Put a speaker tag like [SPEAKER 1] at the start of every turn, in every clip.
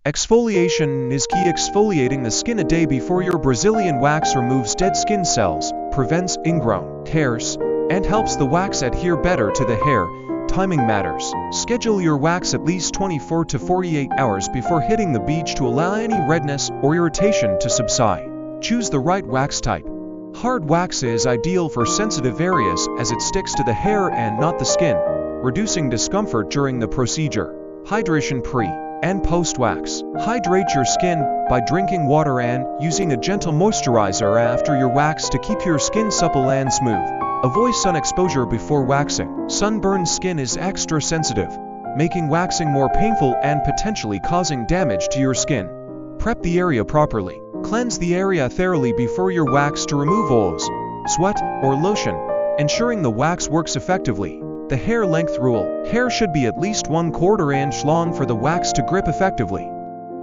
[SPEAKER 1] Exfoliation is key. Exfoliating the skin a day before your Brazilian wax removes dead skin cells, prevents ingrown hairs, and helps the wax adhere better to the hair. Timing matters. Schedule your wax at least 24 to 48 hours before hitting the beach to allow any redness or irritation to subside. Choose the right wax type. Hard wax is ideal for sensitive areas as it sticks to the hair and not the skin, reducing discomfort during the procedure. Hydration pre and post-wax. Hydrate your skin by drinking water and using a gentle moisturizer after your wax to keep your skin supple and smooth. Avoid sun exposure before waxing. Sunburned skin is extra sensitive, making waxing more painful and potentially causing damage to your skin. Prep the area properly. Cleanse the area thoroughly before your wax to remove oils, sweat, or lotion, ensuring the wax works effectively. The hair length rule. Hair should be at least 1/4 inch long for the wax to grip effectively.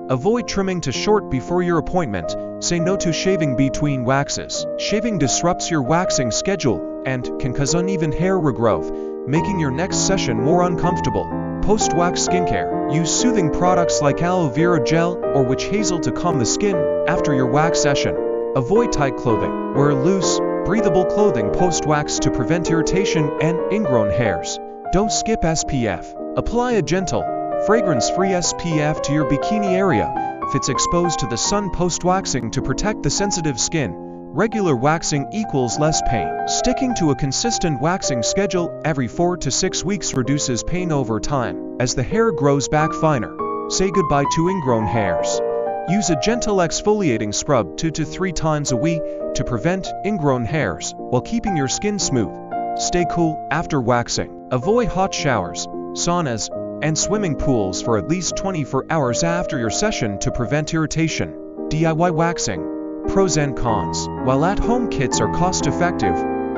[SPEAKER 1] Avoid trimming to short before your appointment. Say no to shaving between waxes. Shaving disrupts your waxing schedule and can cause uneven hair regrowth, making your next session more uncomfortable. Post-wax skincare. Use soothing products like aloe vera gel or witch hazel to calm the skin after your wax session. Avoid tight clothing. Wear loose, breathable clothing post-wax to prevent irritation and ingrown hairs. Don't skip SPF. Apply a gentle, fragrance-free SPF to your bikini area if it's exposed to the sun post-waxing to protect the sensitive skin. Regular waxing equals less pain. Sticking to a consistent waxing schedule every 4 to 6 weeks reduces pain over time as the hair grows back finer. Say goodbye to ingrown hairs. Use a gentle exfoliating scrub 2 to 3 times a week to prevent ingrown hairs while keeping your skin smooth. Stay cool after waxing. Avoid hot showers, saunas, and swimming pools for at least 24 hours after your session to prevent irritation. DIY waxing. Pros and cons. While at-home kits are cost-effective,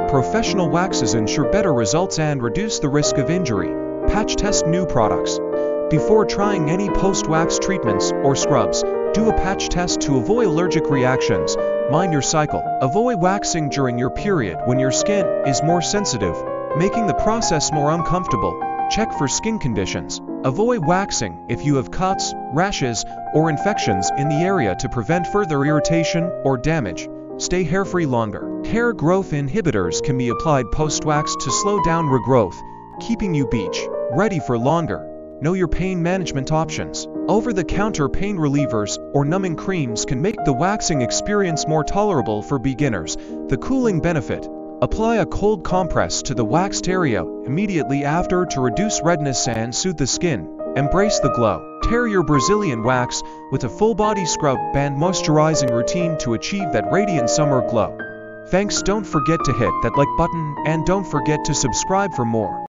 [SPEAKER 1] professional waxes ensure better results and reduce the risk of injury. Patch test new products. Before trying any post-wax treatments or scrubs, do a patch test to avoid allergic reactions. Mind your cycle. Avoid waxing during your period when your skin is more sensitive, making the process more uncomfortable. Check for skin conditions. Avoid waxing if you have cuts, rashes, or infections in the area to prevent further irritation or damage. Stay hair-free longer. Hair growth inhibitors can be applied post-wax to slow down regrowth, keeping you beach ready for longer. Know your pain management options. Over-the-counter pain relievers or numbing creams can make the waxing experience more tolerable for beginners. The cooling benefit. Apply a cold compress to the waxed area immediately after to reduce redness and soothe the skin. Embrace the glow. Tear your Brazilian wax with a full-body scrub and moisturizing routine to achieve that radiant summer glow. Thanks. Don't forget to hit that like button and don't forget to subscribe for more.